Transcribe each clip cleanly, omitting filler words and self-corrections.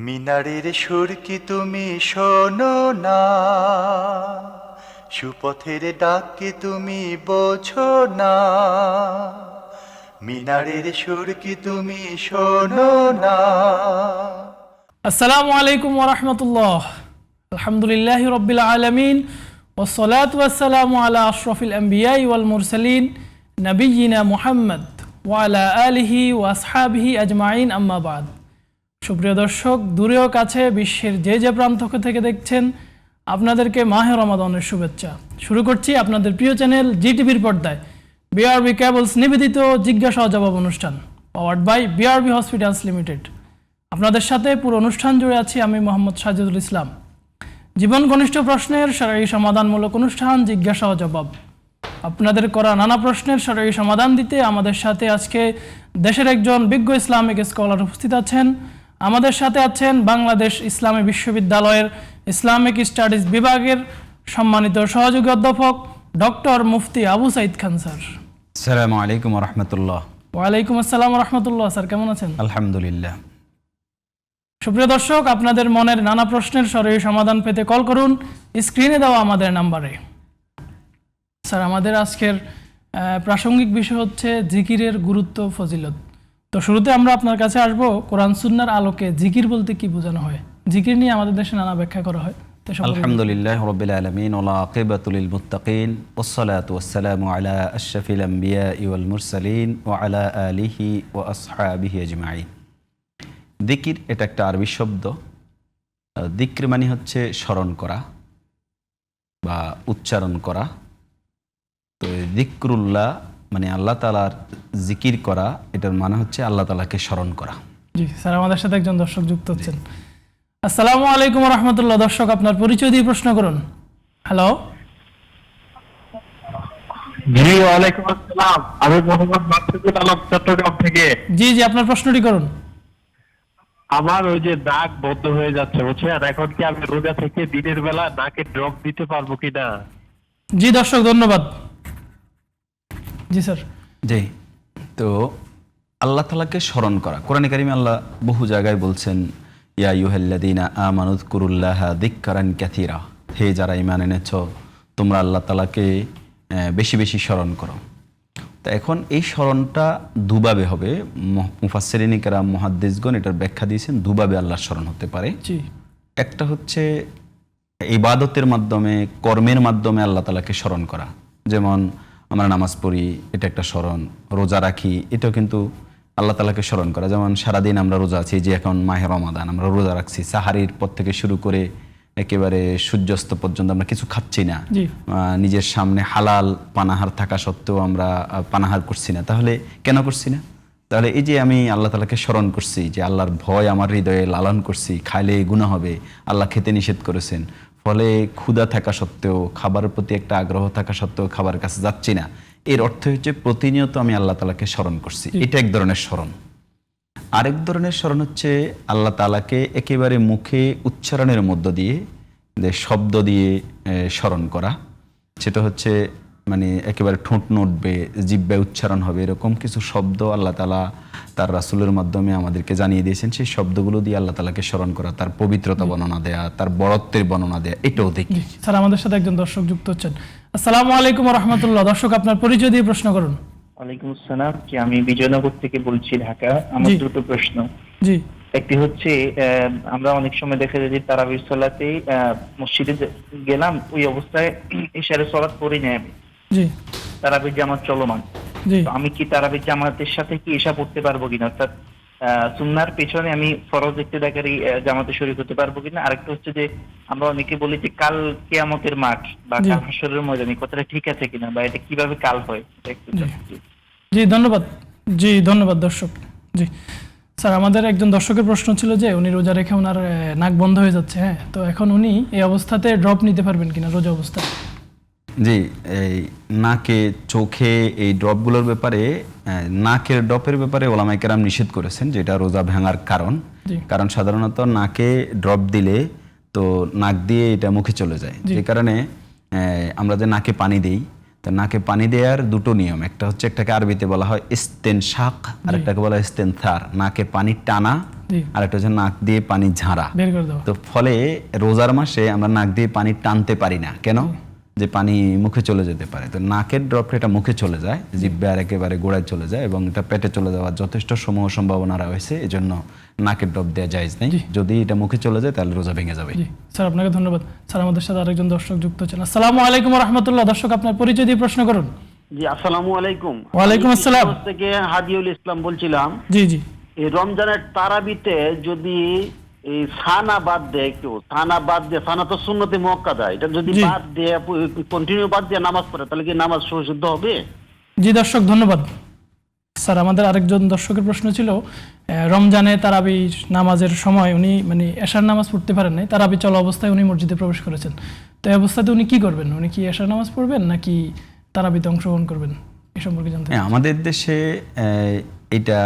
মিনারের সুর কি তুমি শোনো না, সুপথের ডাক কি তুমি বোঝো না। মিনারের সুর কি তুমি শোনো না। আসসালামু আলাইকুম ওয়া রাহমাতুল্লাহ। আলহামদুলিল্লাহি রাব্বিল আলামিন ওয়াসসালাতু ওয়াসসালামু আলা আশরাফিল আমবিয়াই ওয়াল মুরসালিন নবিয়িনা মুহাম্মদ ওয়া আলা আলিহি ওয়া আসহাবিহি আজমাইন, আম্মা বাদ। সুপ্রিয় দর্শক, দূরেও কাছে বিশ্বের যে প্রান্ত থেকে দেখছেন, আপনাদেরকে মাহে রমাদানের শুভেচ্ছা। শুরু করছি আপনাদের প্রিয় চ্যানেল জিটিভির পর্দায় বিআরবি কেবলস নিবেদিত জিজ্ঞাসা ও জবাব অনুষ্ঠান, powered by BRB hospitals limited. আপনাদের সাথে পুরো অনুষ্ঠান জুড়ে আছি আমি মোহাম্মদ সাজিদুল ইসলাম। জীবন ঘনিষ্ঠ প্রশ্নের সরাসরি সমাধানমূলক অনুষ্ঠান জিজ্ঞাসা ও জবাব। আপনাদের করা নানা প্রশ্নের সরাসরি সমাধান দিতে আমাদের সাথে আজকে দেশের একজন বিজ্ঞ ইসলামিক স্কলার উপস্থিত আছেন। আমাদের সাথে আছেন বাংলাদেশ ইসলামী বিশ্ববিদ্যালয়ের ইসলামিক স্টাডিজ বিভাগের সম্মানিত সহযোগী অধ্যাপক ডক্টর মুফতি আবু সাইদ খান স্যার। আসসালামু আলাইকুম ওয়া রাহমাতুল্লাহ। ওয়ালাইকুম আসসালাম ওয়া রাহমাতুল্লাহ। স্যার কেমন আছেন? আলহামদুলিল্লাহ। সুপ্রিয় দর্শক, আপনাদের মনের নানা প্রশ্নের সরাসরি সমাধান পেতে কল করুন স্ক্রিনে দেওয়া আমাদের নাম্বারে। স্যার, আমাদের আজকের প্রাসঙ্গিক বিষয় হচ্ছে জিকিরের গুরুত্ব ফজিলত। তো শুরুতে আমরা আপনার কাছে আসব, কোরআন সুন্নাহর আলোকে জিকির বলতে কি বোঝানো হয়? জিকির নিয়ে আমাদের দেশে নানা ব্যাখ্যা করা হয়। আলহামদুলিল্লাহ রাব্বিল আলামিন ওয়া আকিবাতুল লিল মুত্তাকিন ওয়াসসালাতু ওয়াসসালামু আলা আশরাফিল আমবিয়াই ওয়াল মুরসালিন ওয়া আলা আলিহি ওয়া আসহাবিহি আজমাইন। যিকির এটা একটা আরবি শব্দ। যিকর মানে হচ্ছে স্মরণ করা বা উচ্চারণ করা। তো যিকরুল্লাহ মানে আল্লাহ তাআলার জিকির করা, এটার মানে হচ্ছে আল্লাহ তাআলাকে স্মরণ করা। জি স্যার, আমাদের সাথে একজন দর্শক যুক্ত হচ্ছেন। আসসালামু আলাইকুম ওয়া রাহমাতুল্লাহ। দর্শক, আপনার পরিচয় দিয়ে প্রশ্ন করুন। হ্যালো। জি, ওয়ালাইকুম আসসালাম। আমি মোহাম্মদ মাসুদুল আলম, চট্টগ্রাম থেকে। জি, আপনার প্রশ্নটি করুন। আমার ওই যে নাক বন্ধ হয়ে যাচ্ছে, বুঝছেন? এখন কি আমি রোজা থেকে দিনের বেলা নাকে ড্রপ দিতে পারবো কিনা? জি দর্শক, ধন্যবাদ। জি স্যার। জি, তো আল্লাহ তাআলাকে স্মরণ করা, কোরআনে কারিমে আল্লাহ বহু জায়গায় বলছেন, ইয়া আইয়ুহাল্লাযীনা আমানু যকুরুল্লাহা যিকরান কাসীরা। হে যারা ঈমান এনেছো, তোমরা আল্লাহ তাআলাকে বেশি বেশি স্মরণ করো। তো এখন এই স্মরণটা দুভাবে হবে। মুফাসসিরিন কিরাম মুহাদ্দিসগণ এটার ব্যাখ্যা দিয়েছেন, দুভাবে আল্লাহর স্মরণ হতে পারে। জি। একটা হচ্ছে ইবাদতের মাধ্যমে, কর্মের মাধ্যমে আল্লাহ তাআলাকে স্মরণ করা। যেমন আমরা নামাজ পড়ি, এটা একটা স্মরণ। রোজা রাখি, এটাও কিন্তু আল্লাহ তাআলাকে স্মরণ করা। যেমন সারাদিন আমরা রোজা আছি, যে এখন মাহে রমাদান, আমরা রোজা রাখছি, সাহারির পর থেকে শুরু করে একেবারে সূর্যাস্ত পর্যন্ত আমরা কিছু খাচ্ছি না। নিজের সামনে হালাল পানাহার থাকা সত্ত্বেও আমরা পানাহার করছি না। তাহলে কেন করছি না? তাহলে এই যে আমি আল্লাহ তাআলাকে স্মরণ করছি, যে আল্লাহর ভয় আমার হৃদয়ে লালন করছি, খাইলে গুনাহ হবে, আল্লাহ খেতে নিষেধ করেছেন, ফলে ক্ষুধা থাকা সত্ত্বেও, খাবারের প্রতি একটা আগ্রহ থাকা সত্ত্বেও খাবার কাছে যাচ্ছি না। এর অর্থ হচ্ছে প্রতিনিয়ত আমি আল্লাহ তাআলাকে স্মরণ করছি। এটা এক ধরনের স্মরণ। আরেক ধরনের স্মরণ হচ্ছে আল্লাহ তাআলাকে একেবারে মুখে উচ্চারণের মধ্য দিয়ে, শব্দ দিয়ে স্মরণ করা। সেটা হচ্ছে মানে একেবারে ঠোঁট নড়বে, জিহ্বায় উচ্চারণ হবে, এরকম কিছু শব্দ আল্লাহ তাআলা তার রাসূলের মাধ্যমে আমাদেরকে জানিয়ে দিয়েছেন। সেই শব্দগুলো দিয়ে আল্লাহ তাআলাকে স্মরণ করা, তার পবিত্রতা বর্ণনা দেয়া, তার বড়ত্বের বর্ণনা দেয়া, এটাও দেখি। স্যার, আমাদের সাথে একজন দর্শক যুক্ত হচ্ছেন। আসসালামু আলাইকুম ওয়া রাহমাতুল্লাহ। দর্শক, আপনার পরিচয় দিয়ে প্রশ্ন করুন। ওয়ালাইকুম আসসালাম। আমি বিজয়নগর থেকে বলছি, ঢাকা। আমার দুটো প্রশ্ন। জি। একটি হচ্ছে, আমরা অনেক সময় দেখা যায় যে তারাবির সালাতে মসজিদে গেলাম, ওই অবস্থায় ইশারের সালাত পড়ি নাই আমি। জি। তারাবির জামাত চলমান। জি। তো আমি কি তারাবির জামাতের সাথে কি ইশা পড়তে পারবো কিনা? অর্থাৎ সুন্নাহর পেছনে আমি ফরজ ইক্তেদাকারী জামাতে শরীক হতে পারবো কিনা? আরেকটা হচ্ছে যে আমরা অনেকে বলি যে কাল কিয়ামতের মাঠ বা কাল হাশরের ময়দান, এই কথাটা ঠিক আছে কিনা, বা এটা কিভাবে কাল হয় একটু জানতে। জি ধন্যবাদ। জি ধন্যবাদ দর্শক। জি স্যার, আমাদের একজন দর্শকের প্রশ্ন ছিল যে উনি রোজা রেখে ওনার নাক বন্ধ হয়ে যাচ্ছে। হ্যাঁ, তো এখন উনি এই অবস্থাতে ড্রপ নিতে পারবেন কিনা রোজা অবস্থায়? জি, এই নাকে, চোখে এই ড্রপগুলোর ব্যাপারে, নাকের ড্রপের ব্যাপারে ওলামায়ে কেরাম নিষেধ করেছেন, যেটা রোজা ভাঙার কারণ। কারণ সাধারণত নাকে ড্রপ দিলে তো নাক দিয়ে এটা মুখে চলে যায়। যে কারণে আমরা যে নাকে পানি দিই, তো নাকে পানি দেওয়ার দুটো নিয়ম। একটা হচ্ছে, একটাকে আরবিতে বলা হয় ইস্তেনশাক, আর একটাকে বলা হয় ইস্তেনসার। নাকে পানি টানা জি। আর একটা হচ্ছে নাক দিয়ে পানি ঝাড়া। বের করে দেওয়া। তো ফলে রোজার মাসে আমরা নাক দিয়ে পানি টানতে পারি না, কেন? যে পানি মুখে চলে যেতে পারে। তো নাকের ড্রপটা এটা মুখে চলে যায়, জিহ্বা আর একেবারে গোড়ায় চলে যায় এবং এটা পেটে চলে যাওয়ার যথেষ্ট সম্ভাবনা রয়েছে। এজন্য নাকের ড্রপ দেওয়া জায়েজ নেই। যদি এটা মুখে চলে যায় তাহলে রোজা ভেঙে যাবে। জি স্যার, আপনাকে ধন্যবাদ। স্যার, আমাদের সাথে আরেকজন দর্শক যুক্ত আছেন। আসসালামু আলাইকুম ওয়া রাহমাতুল্লাহ। দর্শক, আপনার পরিচয় দিয়ে প্রশ্ন করুন। জি, আসসালামু আলাইকুম। ওয়ালাইকুম আসসালাম। আমি থেকে হাদিউল ইসলাম বলছিলাম। জি জি। এই রমজানের তারাবিতে যদি এই সানা বাদ দেয়, কেউ সানা বাদ দিয়ে, সানা তো সুন্নতে মুআক্কাদা, এটা যদি জি। বাদ দিয়ে কন্টিনিউ বাদ দিয়ে নামাজ পড়ে তাহলে কি নামাজ শুদ্ধ হবে? জি দর্শক, ধন্যবাদ। স্যার, আমাদের আরেকজন দর্শকের প্রশ্ন ছিল, রমজানে তারাবি নামাজের সময় উনি মানে এশার নামাজ পড়তে পারেন নাই, তারাবি চলা অবস্থায় উনি মসজিদে প্রবেশ করেছেন। তো এই অবস্থাতে উনি কি করবেন? উনি কি এশার নামাজ পড়বেন নাকি তারাবিতে অংশগ্রহণ করবেন? এই সম্পর্কে জানতে হ্যাঁ, আমাদের দেশে এটা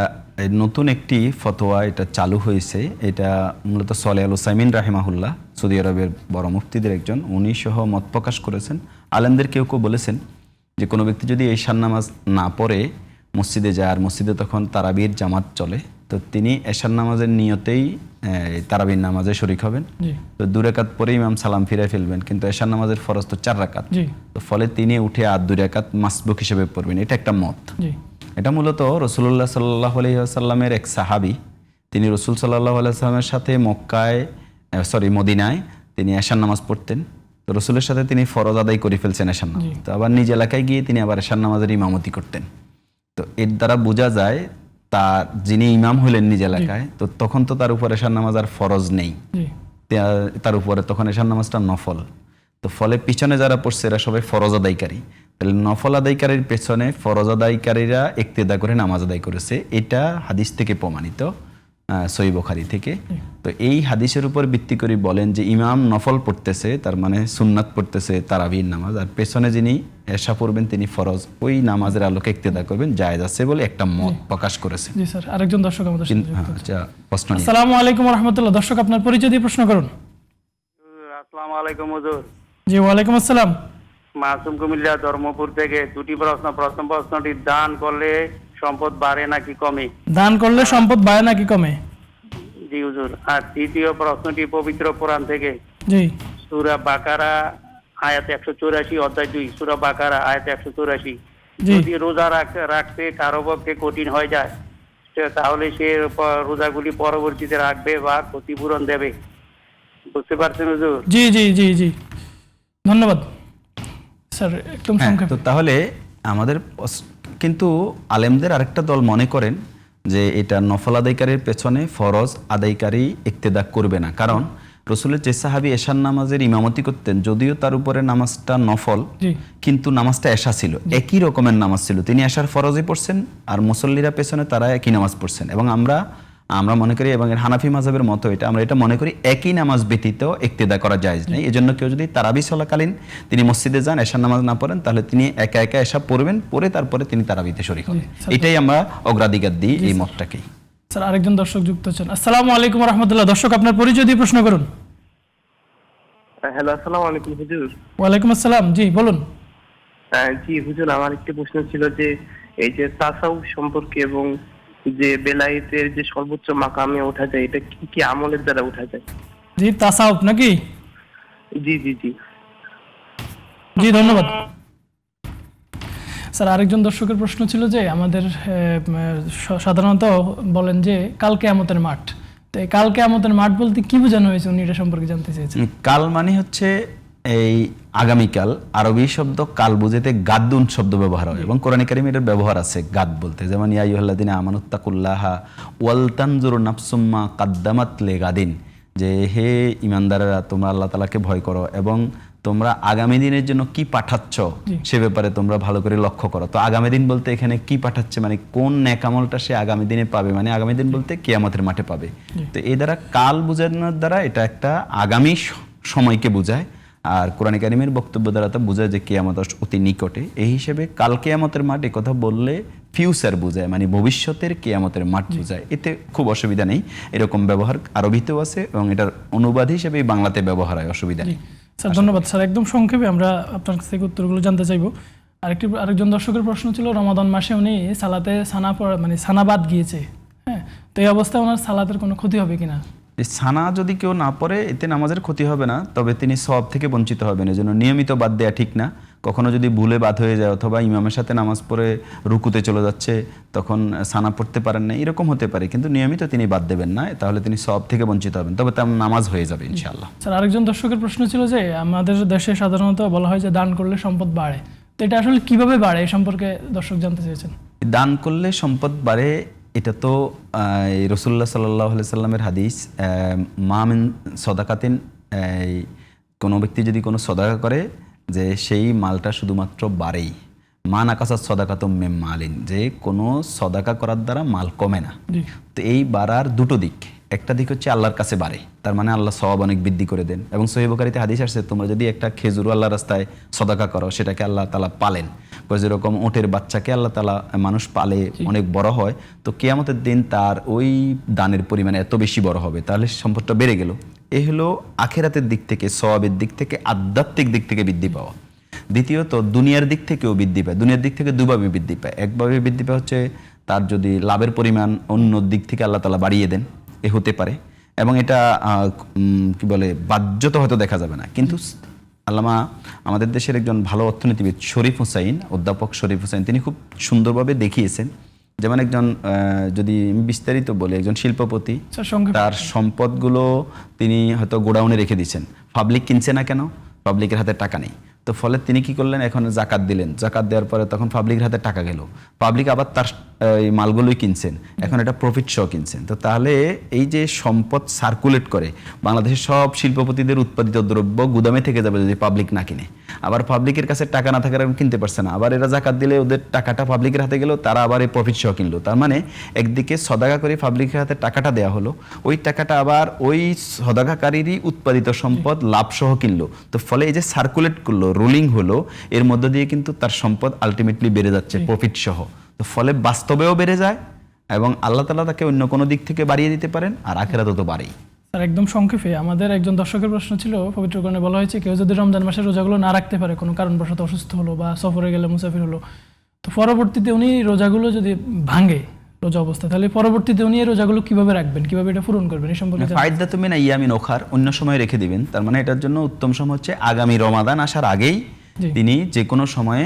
নতুন একটি ফতোয়া এটা চালু হয়েছে। এটা মূলত সলেহ আল উসাইমিন রাহিমাহুল্লাহ, সৌদি আরবের বড় মুফতিদের একজন, উনি সহ মত প্রকাশ করেছেন। আলেমদের কেউ কেউ বলেছেন যে কোনো ব্যক্তি যদি এশার নামাজ না পড়ে মসজিদে যায়, আর মসজিদে তখন তারাবির জামাত চলে, তো তিনি এশার নামাজের নিয়তেই তারাবির নামাজে শরিক হবেন। জি তো 2 রাকাত পরে ইমাম সালাম ফিরায় ফেলবেন, কিন্তু এশার নামাজের ফরজ তো 4 রাকাত। জি তো ফলে তিনি উঠে আর 2 রাকাত মাসবুক হিসেবে পড়বেন। এটা একটা মত। জি এটা মূলত রসুল্লাহ সাল্লাহ আলাইসাল্লামের এক সাহাবি, তিনি রসুল সাল্লাহ আলাইসাল্লামের সাথে মদিনায় তিনি এশার নামাজ পড়তেন। তো রসুলের সাথে তিনি ফরজ আদায় করে ফেলছেন এশার নামাজ। তো আবার নিজ এলাকায় গিয়ে তিনি আবার এশার নামাজের ইমামতি করতেন। তো এর দ্বারা বোঝা যায় তার যিনি ইমাম হলেন নিজ এলাকায়, তো তখন তো তার উপর এশার নামাজ আর ফরজ নেই, জি তার উপরে তখন এশার নামাজটা নফল। তো ফলে পিছনে যারা পড়ছে এরা সবাই ফরজ আদায়কারী। তাহলে নফল আদায়কারীর পেছনে ফরজ আদায়কারীরা ইক্তেদা করে নামাজ আদায় করেছে, এটা হাদিস থেকে প্রমাণিত, সহিহ বুখারী থেকে। তো এই হাদিসের উপর ভিত্তি করে বলেন যে ইমাম নফল পড়তেছে, তার মানে সুন্নাত পড়তেছে তারাবির নামাজ, আর পেছনে যিনি এশা পড়বেন তিনি ফরজ, ওই নামাজের আলোকে ইক্তেদা করবেন, জায়েজ আছে বলে একটা মত প্রকাশ করেছে। জি স্যার, আরেকজন দর্শক আমাদের সাথে যুক্ত আছেন। আচ্ছা, প্রশ্ন নিয়ে। আসসালামু আলাইকুম ওয়া রাহমাতুল্লাহ। দর্শক, আপনার পরিচয় দিয়ে প্রশ্ন করুন। আসসালামু আলাইকুম হুজুর। জি ওয়ালাইকুম আসসালাম। মাসুম কুমিল্লা ধর্মপুর থেকে। দুটি প্রশ্ন। প্রথম প্রশ্নটি, দান করলে সম্পদ বাড়ে নাকি কমে? দান করলে সম্পদ বাড়ে নাকি কমে? জি হুজুর। আর দ্বিতীয় প্রশ্নটি পবিত্র কোরআন থেকে, জি সূরা বাকারা আয়াত 184, অধ্যায় 2, সূরা বাকারা আয়াত 184। জি যদি রোজা রাখতে কারো পক্ষে কঠিন হয়ে যায়, তাহলে সে রোজাগুলি পরবর্তীতে রাখবে বা ক্ষতিপূরণ দেবে। বুঝতে পারছেন হুজুর? জি জি জি জি ধন্যবাদ স্যার, একদম হ্যাঁ, সংক্ষেপে। তো তাহলে আমাদের কিন্তু আলেমদের আরেকটা দল মনে করেন যে এটা নফল আদায়কারীর পেছনে ফরজ আদায়কারী ইক্তেদা করবে না, কারণ রসুলের যে সাহাবী এশার নামাজের ইমামতি করতেন, যদিও তার উপরে নামাজটা নফল, জি কিন্তু নামাজটা এশা ছিল, একই রকমের নামাজ ছিল, তিনি এশার ফরজই পড়ছেন আর মুসল্লিরা পেছনে তারা একই নামাজ পড়ছেন। এবং আমরা মনে করি, এবং হানাফি মাযহাবের মতো আমরা এটা মনে করি, একই নামাজ ব্যতীত ইক্তেদা করা জায়েজ নেই। এজন্য কেউ যদি তারাবি চলাকালীন তিনি মসজিদে যান, এশার নামাজ না পড়েন, তাহলে তিনি একা একা এশা পড়বেন, পড়ে তারপরে তিনি তারাবিতে শরীক হবেন। এটাই আমরা অগ্রাধিকার দিই এই মতটাকেই। স্যার, আরেকজন দর্শক যুক্ত আছেন। আসসালামু আলাইকুম ওয়া রাহমাতুল্লাহ। দর্শক, আপনার পরিচয় দিয়ে প্রশ্ন করুন। হ্যালো, আসসালামু আলাইকুম হুজুর। ওয়ালাইকুম আসসালাম। জি বলুন। জি হুজুর, আমার একটি প্রশ্ন ছিল যে এই যে তাসাউফ সম্পর্কে এবং যে বেলায়েতের যে সর্বোচ্চ মাকামে ওঠা যায়, এটা কি কি আমলের দ্বারা ওঠা যায়? জি, তাসাউফ নাকি? জি জি জি জি ধন্যবাদ স্যার। আরেকজন দর্শকের প্রশ্ন ছিল যে আমাদের সাধারণত বলেন যে কাল কিয়ামতের মাঠ, তো এই কাল কিয়ামতের মাঠ বলতে কি বোঝানো হয়েছে, উনি এটা সম্পর্কে জানতে চেয়েছেন। কাল মানে হচ্ছে এই আগামীকাল। আরবি শব্দ কাল বুঝাতে গাদ্দুন শব্দ ব্যবহার হয়, এবং কোরআন কারীমে এর ব্যবহার আছে গাদ বলতে, যেমন ইয়া আইয়ুহাল্লাযিনা আমানুত্তাকুল্লাহা ওয়াল তানজুর নাফসুম মা কাদ্দামাত লিগাদিন, যে হে ঈমানদারেরা তোমরা আল্লাহ তাআলাকে ভয় করো এবং তোমরা আগামী দিনের জন্য কি পাঠাচ্ছ সে ব্যাপারে তোমরা ভালো করে লক্ষ্য করো। তো আগামী দিন বলতে এখানে কি পাঠাচ্ছে, মানে কোন নেক আমলটা সে আগামী দিনে পাবে, মানে আগামী দিন বলতে কিয়ামতের মাঠে পাবে। তো এই দ্বারা কাল বোঝানোর দ্বারা এটা একটা আগামী সময়কে বোঝায়, আর কোরআন কারীমের বক্তব্য দ্বারা তা বোঝায় যে কিয়ামত অতি নিকটে। এই হিসেবে কাল কিয়ামতের মাঠ এই কথা বললে ফিউচার বোঝায়, মানে ভবিষ্যতের কিয়ামতের মাঠ বোঝায়, এতে খুব অসুবিধা নেই। এরকম ব্যবহার আরবিতেও আছে এবং এটার অনুবাদ হিসেবে বাংলাতে ব্যবহার হয়, অসুবিধা নেই। স্যার ধন্যবাদ স্যার, একদম সংক্ষেপে আমরা আপনার কাছ থেকে উত্তরগুলো জানতে চাইবো। আরেকজন দর্শকের প্রশ্ন ছিল, রমাদান মাসে উনি সালাতে সানা মানে সানাবাদ গিয়েছে, হ্যাঁ, তো এই অবস্থায় ওনার সালাতের কোনো ক্ষতি হবে কিনা? এই ছানা যদি কেউ না পড়ে এতে নামাজের ক্ষতি হবে না, তবে তিনি সওয়াব থেকে বঞ্চিত হবেন। এজন্য নিয়মিত বাদ দেওয়া ঠিক না। কখনো যদি ভুলে বাদ হয়ে যায় অথবা ইমামের সাথে নামাজ পড়ে রুকুতে চলে যাচ্ছে, তখন ছানা পড়তে পারেন না, এরকম হতে পারে, কিন্তু নিয়মিত তিনি বাদ দেবেন না, তাহলে তিনি সওয়াব থেকে বঞ্চিত হবেন, তবে তার নামাজ হয়ে যাবে ইনশাআল্লাহ। স্যার, আরেকজন দর্শকের প্রশ্ন ছিল যে আমাদের দেশে সাধারণত বলা হয় যে দান করলে সম্পদ বাড়ে, তো এটা আসলে কিভাবে বাড়ে এই সম্পর্কে দর্শক জানতে চেয়েছেন। দান করলে সম্পদ বাড়ে, এটা তো রাসূলুল্লাহ সাল্লাল্লাহু আলাইহি সাল্লামের হাদিস, মা মিন সদাকাতিন, কোনো ব্যক্তি যদি কোনো সদাকা করে যে সেই মালটা শুধুমাত্র বাড়েই, মা নাকাসাত সদাকাতুম মিন মালিন, যে কোনো সদাকা করার দ্বারা মাল কমে না। তো এই বাড়ার দুটো দিক, একটা দিক হচ্ছে আল্লাহর কাছে বাড়ে, তার মানে আল্লাহ সওয়াব অনেক বৃদ্ধি করে দেন। এবং সহিহ বুখারীতে হাদিস আসছে, তোমরা যদি একটা খেজুর আল্লাহর রাস্তায় সদাকা করো, সেটাকে আল্লাহ তাআলা পালেন। যেরকম ওটের বাচ্চাকে আল্লাহ তাআলা মানুষ পালে, অনেক বড় হয়, তো কিয়ামতের দিন তার ওই দানের পরিমাণ এত বেশি বড় হবে, তাহলে সম্পদটা বেড়ে গেল। এই হলো আখিরাতের দিক থেকে, সওয়াবের দিক থেকে, আধ্যাত্মিক দিক থেকে বৃদ্ধি পাওয়া। দ্বিতীয়ত দুনিয়ার দিক থেকেও বৃদ্ধি পায়। দুনিয়ার দিক থেকে দুভাবে বৃদ্ধি পায়। একভাবে বৃদ্ধি পায় হচ্ছে তার যদি লাভের পরিমাণ অন্য দিক থেকে আল্লাহ তাআলা বাড়িয়ে দেন, এ হতে পারে। এবং এটা কি বলে, বাহ্যত হয়তো দেখা যাবে না, কিন্তু আল্লামা আমাদের দেশের একজন ভালো অর্থনীতিবিদ শরীফ হুসাইন, অধ্যাপক শরীফ হুসাইন, তিনি খুব সুন্দরভাবে দেখিয়েছেন। যেমন একজন, যদি বিস্তারিত বলি, একজন শিল্পপতি, তার সম্পদগুলো তিনি হয়তো গোডাউনে রেখে দিচ্ছেন, পাবলিক কিনছে না কেন, পাবলিকের হাতে টাকা নেই, তো ফলে তিনি কি করলেন, এখন জাকাত দিলেন, জাকাত দেওয়ার পরে তখন পাবলিকের হাতে টাকা গেল, পাবলিক আবার তার এই মালগুলোই কিনছেন, এখন এটা প্রফিট সহ কিনছেন। তো তাহলে এই যে সম্পদ সার্কুলেট করে, বাংলাদেশের সব শিল্পপতিদের উৎপাদিত দ্রব্য গুদামে থেকে যাবে যদি পাবলিক না কিনে, আবার পাবলিকের কাছে টাকা না থাকার কিনতে পারছে না, আবার এরা জাকাত দিলে ওদের টাকাটা পাবলিকের হাতে গেল, তারা আবার এই প্রফিট সহ কিনলো। তার মানে একদিকে সদাকা করে পাবলিকের হাতে টাকাটা দেওয়া হলো, ওই টাকাটা আবার ওই সদাকাকারীরই উৎপাদিত সম্পদ লাভ সহ কিনলো। তো ফলে এই যে সার্কুলেট করলো, রুলিং হলো, এর মধ্য দিয়ে কিন্তু তার সম্পদ আলটিমেটলি বেড়ে যাচ্ছে প্রফিট সহ। তো ফলে বাস্তবেও বেড়ে যায় এবং আল্লাহ তাআলা তাকে অন্য কোনো দিক থেকে বাড়িয়ে দিতে পারেন, আর আখিরাতেও তো বাড়েই। স্যার, একদম সংক্ষেপে আমাদের একজন দর্শকের প্রশ্ন ছিল, পবিত্র কোরআনে বলা হয়েছে কেউ যদি রমজান মাসের রোজাগুলো না রাখতে পারে, কোনো কারণবশত অসুস্থ হলো বা সফরে গেলে, মুসাফির হলো, তো পরবর্তীতে উনি রোজাগুলো যদি ভাঙে রোজা অবস্থা, তাহলে পরবর্তীতে উনি এই রোজাগুলো কিভাবে রাখবেন, কিভাবে এটা পূরণ করবেন, এই সম্পর্কে ফায়দাতু মিন আইয়ামিন উখার, অন্য সময় রেখে দিবেন। তার মানে এটার জন্য উত্তম সময় হচ্ছে আগামী রমাদান আসার আগেই তিনি যে কোনো সময়ে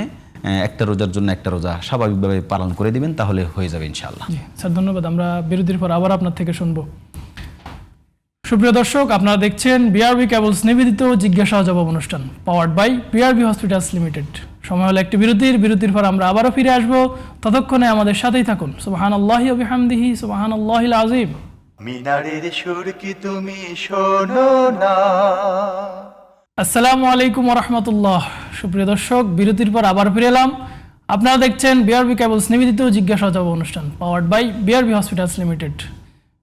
একটা রোজার জন্য একটা রোজা স্বাভাবিকভাবে পালন করে দিবেন, তাহলে হয়ে যাবে ইনশাআল্লাহ। স্যার, ধন্যবাদ। আমরা বিরতির পর আবার আপনার থেকে শুনবো। সুপ্রিয় দর্শক, আপনারা দেখছেন বিআরবি কেবলস নিবেদিত জিজ্ঞাসা ও জবাব অনুষ্ঠান, powered by BRB hospitals limited. সময় হলো একটি বিরতির পর আমরা আবারও ফিরে আসবো, ততক্ষণে আমাদের সাথেই থাকুন। সুবহানাল্লাহি ওয়া বিহামদিহি, সুবহানাল্লাহিল আযীম। মিনারের সুর কি তুমি শোনো না? আসসালামু আলাইকুম ওয়া রাহমাতুল্লাহ। সুপ্রিয় দর্শক, বিরতির পর আবার ফিরে এলাম। আপনারা দেখছেন বিআরবি কেবলস নিবেদিত জিজ্ঞাসা ও জবাব অনুষ্ঠান, powered by BRB hospitals limited.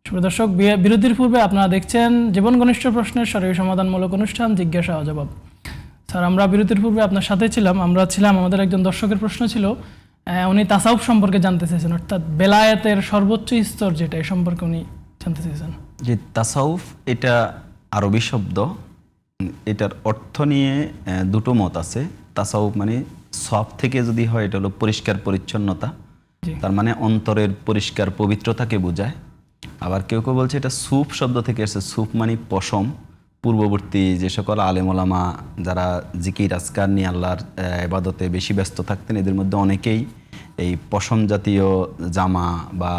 সুপ্রিয় দর্শক, বিরতির পূর্বে আপনারা দেখছেন জীবন ঘনিষ্ঠ প্রশ্নের সরল সমাধানমূলক অনুষ্ঠান জিজ্ঞাসা ও জবাব। স্যার, আমরা বিরতির পূর্বে আপনার সাথে ছিলাম, আমাদের একজন দর্শকের প্রশ্ন ছিল, উনি তাসাউফ সম্পর্কে জানতে চেয়েছেন, অর্থাৎ বেলায়েতের সর্বোচ্চ স্তর যেটা, এই সম্পর্কে উনি জানতে চেয়েছেন। যে তাসাউফ, এটা আরবি শব্দ, এটার অর্থ নিয়ে দুটো মত আছে। তাসাউফ মানে সফ থেকে যদি হয়, এটা হলো পরিষ্কার পরিচ্ছন্নতা, তার মানে অন্তরের পরিষ্কার পবিত্রতাকে বোঝায়। আবার কেউ কেউ বলছে এটা সুফ শব্দ থেকে এসেছে, সুফ মানে পশম। পূর্ববর্তী যে সকল আলেম ওলামা যারা জিকির আজকার নিয়ে আল্লাহর ইবাদতে বেশি ব্যস্ত থাকতেন, এদের মধ্যে অনেকেই এই পশম জাতীয় জামা বা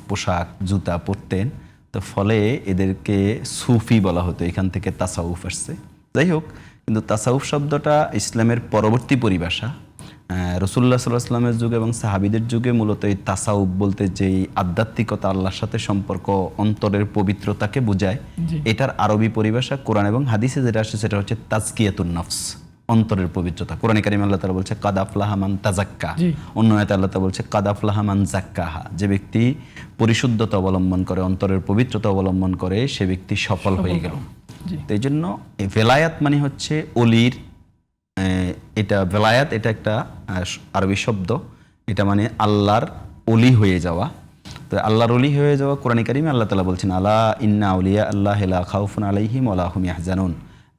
পোশাক জুতা পরতেন, তো ফলে এদেরকে সুফি বলা হতো, এখান থেকে তাসাউফ আসছে। যাই হোক, কিন্তু তাসাউফ শব্দটা ইসলামের পরবর্তী পরিভাষা। রাসূলুল্লাহ সাল্লাল্লাহু আলাইহি ওয়াসাল্লামের যুগে এবং সাহাবীদের যুগে মূলত এই তাসাউফ বলতে যেই আধ্যাত্মিকতা, আল্লাহর সাথে সম্পর্ক, অন্তরের পবিত্রতাকে বোঝায়, এটার আরবি পরিভাষা কোরআন এবং হাদিসে যেটা আসছে সেটা হচ্ছে তাজকিয়াতুন নফস, অন্তরের পবিত্রতা। কোরআনে কারিমে আল্লাহ তাআলা বলছে কাদ আফলাহা মান তাযাক্কা, অন্য আয়াতে আল্লাহ তাআলা বলছে কাদ আফলাহা মান যাক্কাহা, যে ব্যক্তি পরিশুদ্ধতা অবলম্বন করে, অন্তরের পবিত্রতা অবলম্বন করে, সে ব্যক্তি সফল হয়ে গেল। তো এই জন্য ভেলায়াত মানে হচ্ছে অলির, এটা ভেলায়াত, এটা একটা আরবি শব্দ, এটা মানে আল্লাহর অলি হয়ে যাওয়া। তো আল্লাহর অলি হয়ে যাওয়া কোরআন কারিমে আল্লাহ তাআলা বলছেন আলা ইন্না আউলিয়া আল্লাহি লা খাউফুন আলাইহিম ওয়া লা হুম ইয়াহজানুন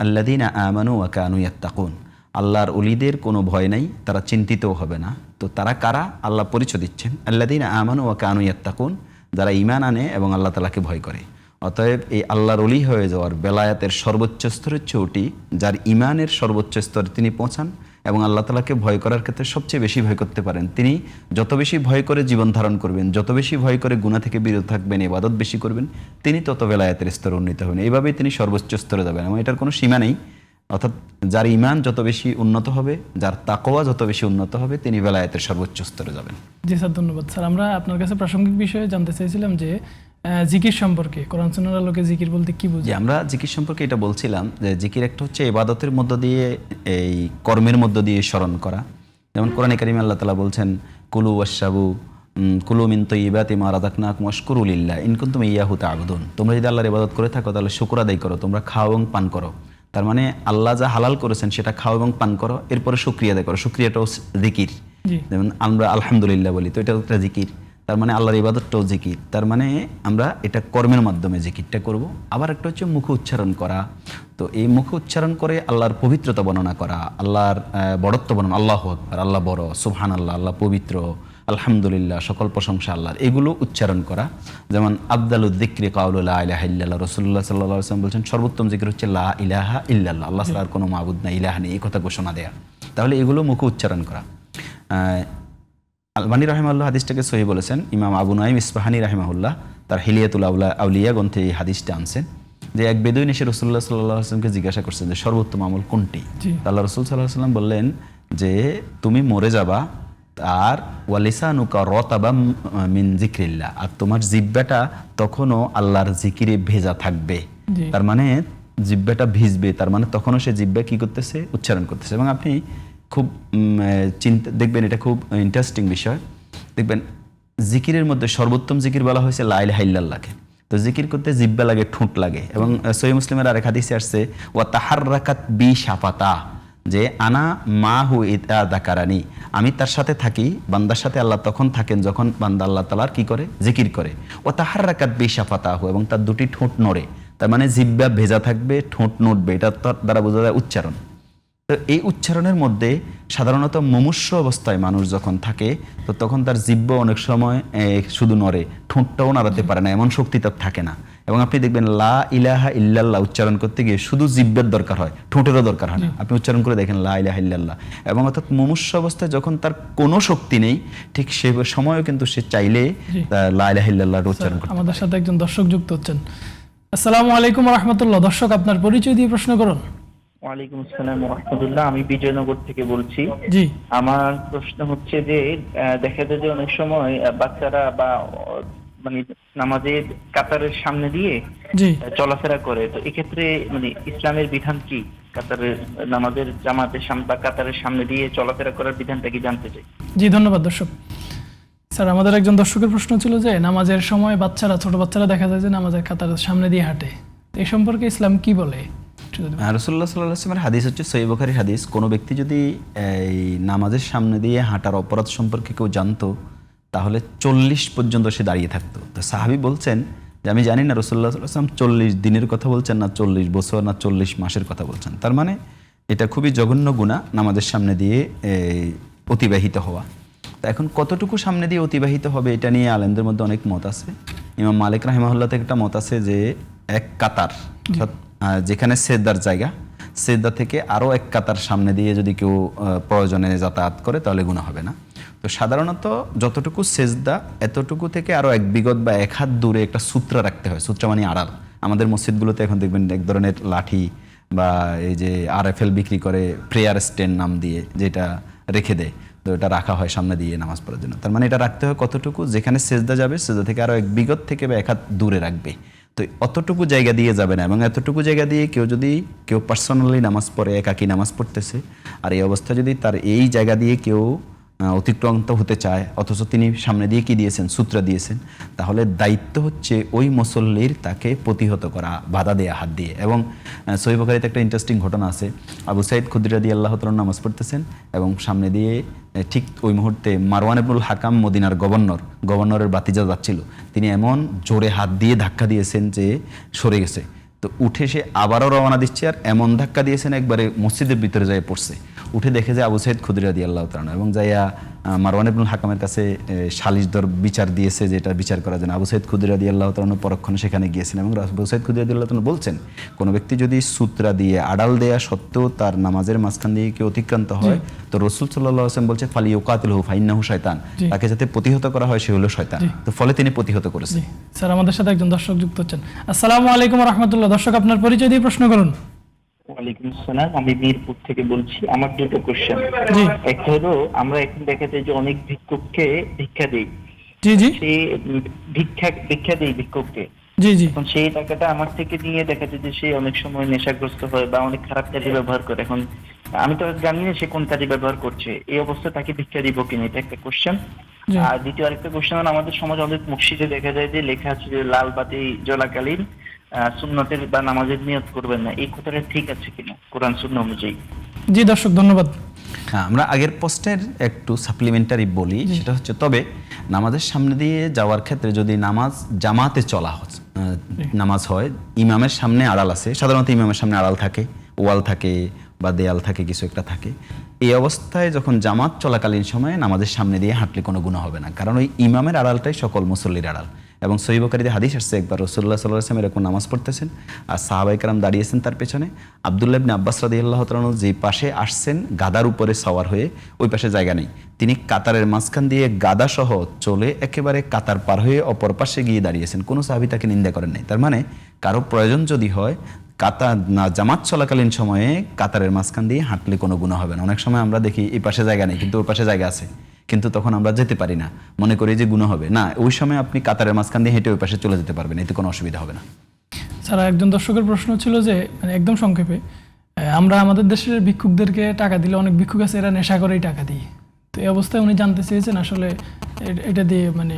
আল্লাযীনা আমানু ওয়া কানু ইয়াত্তাকুন। আল্লাহর অলিদের কোনো ভয় নাই, তারা চিন্তিতও হবে না। তো তারা কারা? আল্লাহ পরিচয় দিচ্ছেন আল্লাযীনা আমানু ওয়া কানু ইয়াত্তাকুন, যারা ঈমান আনে এবং আল্লাহ তাআলাকে ভয় করে। অতএব এই আল্লাহর ওলি হয়ে যাওয়ার বেলায়াতের সর্বোচ্চ স্তর হচ্ছে ওটি, যার ঈমানের সর্বোচ্চ স্তরে তিনি পৌঁছান এবং আল্লাহ তাআলাকে ভয় করার ক্ষেত্রে সবচেয়ে বেশি ভয় করতে পারেন। তিনি যত বেশি ভয় করে জীবন ধারণ করবেন, যত বেশি ভয় করে গুনাহ থেকে বিরত থাকবেন, ইবাদত বেশি করবেন, তিনি তত বেলায়াতের স্তরে উন্নীত হবেন। এইভাবেই তিনি সর্বোচ্চ স্তরে যাবেন এবং এটার কোনো সীমা নেই। অর্থাৎ যার ঈমান যত বেশি উন্নত হবে, যার তাকওয়া যত বেশি উন্নত হবে, তিনি বেলায়াতের সর্বোচ্চ স্তরে যাবেন। জি স্যার, ধন্যবাদ স্যার। আমরা আপনার কাছে প্রাসঙ্গিক বিষয়ে জানতে চাইছিলাম যে জিকির সম্পর্কে, কোরআন সুন্নাহর আলোকে জিকির বলতে কি বুঝি? যে আমরা জিকির সম্পর্কে এটা বলছিলাম যে জিকির একটা হচ্ছে ইবাদতের মধ্য দিয়ে, এই কর্মের মধ্য দিয়ে স্মরণ করা। যেমন কোরআনে কারিমে আল্লাহ তাআলা বলছেন, কুলু ওয়াশরাবু কুলু মিন তাইয়্যিবাতি মা রাযাকনাকুম ওয়াশকুরু লিল্লাহ ইন কুনতুম ইয়্যাহু তা'বুদুন। তোমরা যদি আল্লাহর ইবাদত করে থাকো তাহলে শুকর আদায় করো, তোমরা খাও এবং পান করো। তার মানে আল্লাহ যা হালাল করেছেন সেটা খাও এবং পান করো, এরপরে শুকরিয়া আদায় করো। শুকরিয়াটাও জিকির। যেমন আমরা আলহামদুলিল্লাহ বলি, তো এটাও একটা জিকির। তার মানে আল্লাহর ইবাদতটাও জিকির। তার মানে আমরা এটা কর্মের মাধ্যমে জিকিরটা করব। আবার একটা হচ্ছে মুখে উচ্চারণ করা। তো এই মুখে উচ্চারণ করে আল্লাহর পবিত্রতা বর্ণনা করা, আল্লাহর বড়ত্ব বর্ণনা, আল্লাহু আকবার, আল্লাহ বড়, সুবহানাল্লাহ, আল্লাহ পবিত্র, আলহামদুলিল্লাহ, সকল প্রশংসা আল্লাহর, এগুলো উচ্চারণ করা। যেমন আফদালুদ যিকরি কাউলু লা ইলাহা ইল্লাল্লাহ, রাসূলুল্লাহ সাল্লাল্লাহু আলাইহি ওয়াসাল্লাম বলছেন সর্বোত্তম জিকির হচ্ছে লা ইলাহা ইল্লাল্লাহ, আল্লাহ ছাড়া আর কোনো মাবুদ নাই, ইলাহ নেই, এই কথা ঘোষণা দেয়া। তাহলে এগুলো মুখে উচ্চারণ করা। আলবানী রাহিমাহুল্লাহ হাদিসটাকে সহিহ বলেছেন। ইমাম আবু নুআইম ইসফাহানি রাহিমাহুল্লাহ তার হিলিয়াতুল আউলিয়া গ্রন্থে এই হাদিসটা আনছেন যে এক বেদুইন এসে রাসূলুল্লাহ সাল্লাল্লাহু আলাইহি ওয়াসাল্লামকে জিজ্ঞাসা করছেন যে সর্বোত্তম আমল কোনটি? আল্লাহ রাসূল সাল্লাল্লাহু আলাইহি ওয়াসাল্লাম বললেন যে তুমি মরে যাবা আর ওয়ালিসানুকা রাতাবাম মিন যিকরিল্লাহ, আর তোমার জিহ্বাটা তখনও আল্লাহর জিকিরে ভেজা থাকবে। তার মানে জিহ্বাটা ভিজবে, তার মানে তখনও সে জিহ্বা কি করতেছে? উচ্চারণ করতেছে। এবং আপনি খুব চিন্তা দেখবেন, এটা খুব ইন্টারেস্টিং বিষয়। দেখবেন জিকিরের মধ্যে সর্বোত্তম জিকির বলা হয়েছে লা ইলাহা ইল্লাল্লাহকে। তো জিকির করতে জিহ্বা লাগে, ঠোঁট লাগে। এবং সহিহ মুসলিমের আরেক হাদিসে আসছে ওয়া তাহাররাকাত বি শাফাতা, যে আনা মা হু ইদা যাকারানি, আমি তার সাথে থাকি, বান্দার সাথে আল্লাহ তখন থাকেন যখন বান্দা আল্লাহ তাআলার কি করে? জিকির করে। ওয়া তাহাররাকাত বি শাফাতাহু, এবং তার দুটি ঠোঁট নড়ে। তার মানে জিহ্বা ভেজা থাকবে, ঠোঁট নড়বে, এটা দ্বারা বোঝা যায় উচ্চারণ। তো এই উচ্চারণের মধ্যে সাধারণত মুমূর্ষু অবস্থায় মানুষ যখন থাকে, তো তখন তার জিহ্বা অনেক সময় শুধু নড়ে, ঠোঁটটাও নাড়াতে পারে না, এমন শক্তি তার থাকে না। এবং আপনি দেখবেন লা ইলাহা ইল্লাল্লাহ উচ্চারণ করতে গিয়ে শুধু জিহ্বার দরকার হয়, ঠোঁটেরও দরকার হয় না। আপনি উচ্চারণ করে দেখেন লা ইলাহা ইল্লাল্লাহ। এবং অর্থাৎ মুমূর্ষু অবস্থায় যখন তার কোনো শক্তি নেই, ঠিক সে সময়ও কিন্তু সে চাইলে লা ইলাহা ইল্লাল্লাহ উচ্চারণ করতে। আমাদের সাথে একজন দর্শক যুক্ত হচ্ছেন। আসসালামু আলাইকুম ওয়া রাহমাতুল্লাহ। দর্শক, আপনার পরিচয় দিয়ে প্রশ্ন করুন। ওয়ালাইকুম আসসালাম ওয়া রাহমাতুল্লাহ। আমি বিজয়নগর থেকে বলছি। জি, আমার প্রশ্ন হচ্ছে যে দেখা যায় যে অনেক সময় বাচ্চারা বা মানে নামাজের কাতারের সামনে দিয়ে জি, চলাফেরা করে, তো এক্ষেত্রে মানে ইসলামের বিধান কি? কাতারের নামাজের জামাতের সামনে বা কাতারের সামনে দিয়ে চলাফেরা করার বিধানটা কি জানতে চাই। জি, ধন্যবাদ দর্শক। স্যার, আমাদের একজন দর্শকের প্রশ্ন ছিল যে নামাজের সময় বাচ্চারা, ছোট বাচ্চারা দেখা যায় যে নামাজের কাতারের সামনে দিয়ে হাঁটে, এই সম্পর্কে ইসলাম কি বলে? রাসূলুল্লাহ সাল্লাল্লাহু আলাইহি ওয়াসাল্লামের হাদিস হচ্ছে সহিহ বুখারীর হাদিস, কোনো ব্যক্তি যদি এই নামাজের সামনে দিয়ে হাঁটার অপরাধ সম্পর্কে কেউ জানতো তাহলে 40 পর্যন্ত সে দাঁড়িয়ে থাকতো। তো সাহাবী বলছেন যে আমি জানি না রাসূলুল্লাহ সাল্লাল্লাহু আলাইহি ওয়াসাল্লাম 40 দিনের কথা বলছেন না 40 বছর না 40 মাসের কথা বলছেন। তার মানে এটা খুবই জঘন্য গুনাহ নামাজের সামনে দিয়ে অতিবাহিত হওয়া। তো এখন কতটুকু সামনে দিয়ে অতিবাহিত হবে এটা নিয়ে আলেমদের মধ্যে অনেক মত আছে। ইমাম মালিক রাহিমাহুল্লাহ থেকে একটা মত আছে যে এক কাতার, যেখানে সেজদার জায়গা, সেজদা থেকে আরও এক কাতার সামনে দিয়ে যদি কেউ প্রয়োজনে যাতায়াত করে তাহলে গুনাহ হবে না। তো সাধারণত যতটুকু সেজদা এতটুকু থেকে আরও এক বিগত বা এক হাত দূরে একটা সূত্র রাখতে হয়। সূত্র মানে আড়াল। আমাদের মসজিদগুলোতে এখন দেখবেন এক ধরনের লাঠি বা এই যে RFL বিক্রি করে, প্রেয়ার স্ট্যান্ড নাম দিয়ে, যেটা রেখে দেয়, তো এটা রাখা হয় সামনে দিয়ে নামাজ পড়ার জন্য। তার মানে এটা রাখতে হয় কতটুকু? যেখানে সেজদা যাবে সেজদা থেকে আরও এক বিগত থেকে বা এক হাত দূরে রাখবে। তো অতটুকু জায়গা দিয়ে যাবে না। এবং এতটুকু জায়গা দিয়ে কেউ পার্সোনালি নামাজ পড়ে, একাকী নামাজ পড়তেছে, আর এই অবস্থা যদি তার এই জায়গা দিয়ে কেউ অতিক্রান্ত হতে চায়, অথচ তিনি সামনে দিয়ে কি দিয়েছেন? সূত্র দিয়েছেন, তাহলে দায়িত্ব হচ্ছে ওই মুসল্লির তাকে প্রতিহত করা, বাধা দেয়া হাত দিয়ে। এবং সহিহ বুখারীতে একটা ইন্টারেস্টিং ঘটনা আছে। আবু সাঈদ খুদরি রাদিয়াল্লাহু তাআলা নামাজ পড়তেছেন এবং সামনে দিয়ে ঠিক ওই মুহূর্তে মারওয়ান ইবনুল হাকাম, মদিনার গভর্নরের বাতিজা যাচ্ছিল, তিনি এমন জোরে হাত দিয়ে ধাক্কা দিয়েছেন যে সরে গেছে। তো উঠে সে আবারও রওনা দিচ্ছে, আর এমন ধাক্কা দিয়েছেন একবারে মসজিদের ভিতরে যাই পড়ছে। উঠে দেখে যে আবু সাঈদ খুদরি রাদিয়াল্লাহু তাআলা, এবং যাইয়া মারওয়ান ইবনুল হাকামের কাছে সালিশ দর বিচার দিয়েছে, যেটা বিচার করা যায় না। আবু সাইদ খুদরি রাদিয়াল্লাহু তাআলা পরক্ষণে সেখানে গিয়েছেন এবং আবু সাইদ খুদরি রাদিয়াল্লাহু তাআলা বলছেন, কোনো ব্যক্তি যদি সূত্রা দিয়ে আড়াল দেয়া সত্ত্বেও তার নামাজের মাঝখান দিয়ে কেউ অতিক্রান্ত হয়, তো রাসূল সাল্লাল্লাহু আলাইহি ওয়াসাল্লাম বলছে ফালিয়ুকাতিলহু ফাইন্নাহু শায়তান, তাকে যাতে প্রতিহত করা হয় সে হলো শয়তান। তো ফলে তিনি প্রতিহত করেছেন। স্যার আমাদের সাথে একজন দর্শক যুক্ত হচ্ছেন। আসসালামু আলাইকুম ওয়া রাহমাতুল্লাহ। দর্শক আপনার পরিচয় দিয়ে প্রশ্ন করুন। ওয়ালাইকুম আসসালাম, আমি মিরপুর থেকে বলছি। আমার দুটো কোশ্চেন। একটা হলো, আমরা এখন দেখা যায় যে অনেক ভিক্ষুককে ভিক্ষা দিই। জি জি। সেই ভিক্ষা দিই ভিক্ষুককে। জি জি। এখন সেই টাকাটা আমার থেকে নিয়ে দেখা যায় যে সে অনেক সময় নেশাগ্রস্ত হয় বা অনেক খারাপ কাজে ব্যবহার করে। এখন আমি তো জানি না সে কোন কাজে ব্যবহার করছে, এই অবস্থা তাকে ভিক্ষা দিব কিনা, এটা একটা কোশ্চেন। আর দ্বিতীয় আরেকটা কোশ্চেন, আমাদের সমাজে অনেক মসজিদে দেখা যায় যে লেখা আছে যে লাল বাতি জ্বলাকালীন সুন্নতের বা নামাজের নিয়ত করবেন না, এই কথাটা ঠিক আছে কিনা কোরআন সুন্নাহ অনুযায়ী? জি দর্শক ধন্যবাদ। হ্যাঁ, আমরা আগের পোস্টের একটু সাপ্লিমেন্টারি বলি, সেটা হচ্ছে তবে নামাজের সামনে দিয়ে যাওয়ার ক্ষেত্রে যদি নামাজ জামাতে চলা নামাজ হয়, ইমামের সামনে আড়াল আছে, সাধারণত ইমামের সামনে আড়াল থাকে, ওয়াল থাকে বা দেয়াল থাকে, কিছু একটা থাকে, এই অবস্থায় যখন জামাত চলাকালীন সময়ে নামাজের সামনে দিয়ে হাঁটলে কোনো গুনাহ হবে না, কারণ ওই ইমামের আড়ালটাই সকল মুসল্লির আড়াল। এবং সহিহ বুখারীতে হাদিস আসছে, একবার রাসূলুল্লাহ সাল্লাল্লাহু আলাইহি ওয়াসাল্লাম এরকম নামাজ পড়তেছেন আর সাহাবায়ে কেরাম দাঁড়িয়েছেন তার পেছনে। আব্দুল্লাহ ইবনে আব্বাস রাদিয়াল্লাহু তাআলা যে পাশে আসছেন গাদার উপরে সওয়ার হয়ে, ওই পাশে জায়গা নেই, তিনি কাতারের মাঝখান দিয়ে গাদা সহ চলে একেবারে কাতার পার হয়ে অপর পাশে গিয়ে দাঁড়িয়েছেন। কোনো সাহাবী তাকে নিন্দা করেন নাই। তার মানে কারো প্রয়োজন যদি হয়, কাতার না জামাত চলাকালীন সময়ে কাতারের মাঝখান দিয়ে হাঁটলে কোনো গুনাহ হবে না। অনেক সময় আমরা দেখি এই পাশে জায়গা নেই কিন্তু ওই পাশে জায়গা আছে, কিন্তু তখন আমরা যেতে পারি না, মনে করি যে গুনাহ হবে না। ওই সময় আপনি কাতারের মাঝখান দিয়ে হেঁটে ওই পাশে চলে যেতে পারবেন, এতে কোনো অসুবিধা হবে না। স্যার একজন দর্শকের প্রশ্ন ছিল যে, মানে একদম সংক্ষেপে, আমরা আমাদের দেশের ভিক্ষুকদেরকে টাকা দিলে অনেক ভিক্ষুক আছে এরা নেশা করেই টাকা দিই, তো এই অবস্থায় উনি জানতে চেয়েছেন আসলে এটা দিয়ে মানে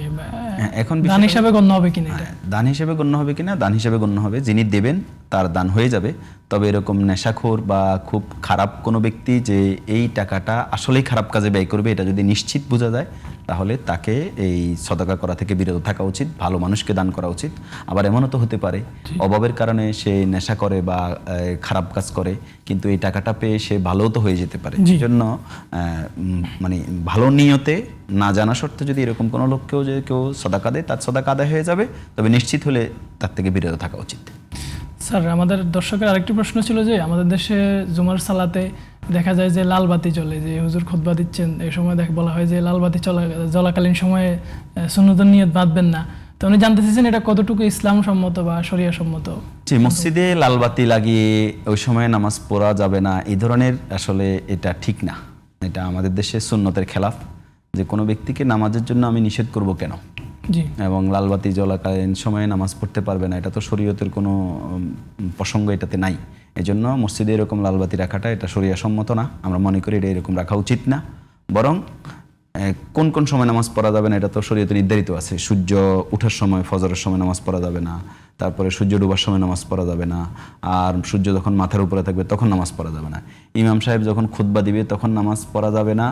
এখন দান হিসাবে গণ্য হবে কিনা? দান হিসেবে গণ্য হবে কিনা? দান হিসেবে গণ্য হবে, যিনি দেবেন তার দান হয়ে যাবে। তবে এরকম নেশাখোর বা খুব খারাপ কোনো ব্যক্তি যে এই টাকাটা আসলেই খারাপ কাজে ব্যয় করবে, এটা যদি নিশ্চিত বোঝা যায়, তাহলে তাকে এই সদকা করা থেকে বিরত থাকা উচিত, ভালো মানুষকে দান করা উচিত। আবার এমনও তো হতে পারে অভাবের কারণে সে নেশা করে বা খারাপ কাজ করে, কিন্তু এই টাকাটা পেয়ে সে ভালোও তো হয়ে যেতে পারে। এই জন্য মানে ভালো নিয়তে না জানা সত্ত্বে যদি এরকম কোনো লোককেও যে কেউ সদাকা দেয়, তার সদাকা আদায় হয়ে যাবে, তবে নিশ্চিত হলে তার থেকে বিরত থাকা উচিত। স্যার আমাদের দর্শকের আরেকটি প্রশ্ন ছিল যে, আমাদের দেশে জুমার সালাতে দেখা যায় যে লাল বাতি জ্বলে, যে হুজুর খুতবা দিচ্ছেন এই সময় বলা হয় যে লাল বাতি জ্বলাকালীন সময়ে সুন্নতের নিয়ত বাঁধবেন না, তো উনি জানতে চেয়েছেন এটা কতটুকু ইসলাম সম্মত বা শরিয়া সম্মত? জি, মসজিদে লাল বাতি লাগিয়ে ওই সময় নামাজ পড়া যাবে না, এই ধরনের আসলে এটা ঠিক না। এটা আমাদের দেশে সুন্নতের খেলাফ, যে কোনো ব্যক্তিকে নামাজের জন্য আমি নিষেধ করব কেন, এবং লালবাতি জ্বলাকালীন সময়ে নামাজ পড়তে পারবে না, এটা তো শরীয়তের কোনো প্রসঙ্গ এটাতে নাই। এজন্য মসজিদে এরকম লালবাতি রাখাটা এটা শরিয়া সম্মত না, আমরা মনে করি এটা এরকম রাখা উচিত না। বরং কোন কোন সময় নামাজ পড়া যাবে না এটা তো শরীয়তে নির্ধারিত আছে। সূর্য ওঠার সময়, ফজরের সময় নামাজ পড়া যাবে না, তারপরে সূর্য ডুবার সময় নামাজ পড়া যাবে না, আর সূর্য যখন মাথার উপরে থাকবে তখন নামাজ পড়া যাবে না। ইমাম সাহেব যখন খুতবা দিবে তখন নামাজ পড়া যাবে না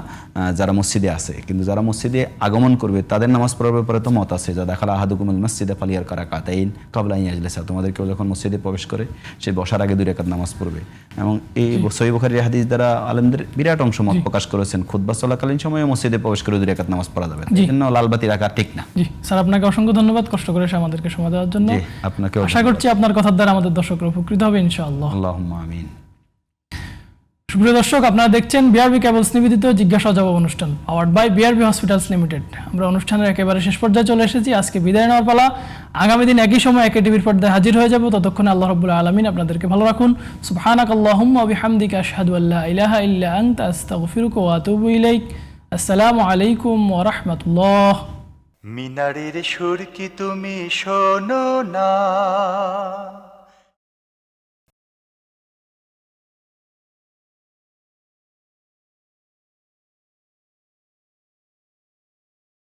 যারা মসজিদে আছে, কিন্তু যারা মসজিদে আগমন করবে তাদের নামাজ পড়ার ব্যাপারে তো মত আছে, যা দেখালা আহাদুকুমুল মসজিদে ফালিয়ার কারাকাতাইন ক্বাবলা আন ইয়াজলিসা, তোমাদের কেউ যখন মসজিদে প্রবেশ করে সে বসার আগে 2 রাকাত নামাজ পড়বে। এবং এই সহিহ বুখারীর হাদিস দ্বারা আলেমদের বিরাট অংশ মত প্রকাশ করেছেন খুতবা চলাকালীন সময়ে মসজিদে প্রবেশ করে 2 রাকাত নামাজ পড়া যাবে, এজন্য লালবাতি রাখা ঠিক না। জি স্যার, আপনাকে অসংখ্য ধন্যবাদ কষ্ট করে আমাদেরকে সময় দেওয়ার জন্য। আপনাকে আশা করছি আপনার কথার দ্বারা আমাদের দর্শকরা উপকৃত হবে ইনশাআল্লাহ। আল্লাহুম্মা আমিন। সুপ্রিয় দর্শক, আপনারা দেখছেন বিআরবি কেবলস নিবেদিত জিজ্ঞাসা জবাব অনুষ্ঠান powered by BRB hospitals limited. আমরা অনুষ্ঠানের একেবারে শেষ পর্যায়ে চলে এসেছি, আজকে বিদায় নেওয়ার পালা। আগামী দিন একই সময় একই টিভির পর্দায় হাজির হয়ে যাব, ততক্ষণে আল্লাহ রাব্বুল আলামিন আপনাদেরকে ভালো রাখুন। সুবহানাকাল্লাহুম্মা ওয়া বিহামদিকা আশহাদু আল্লা ইলাহা ইল্লা আনতা আস্তাগফিরুকা ওয়া আতুবু ইলাইক। আসসালামু আলাইকুম ওয়া রাহমাতুল্লাহ। মিনারের সুর কি তুমি শোনো না?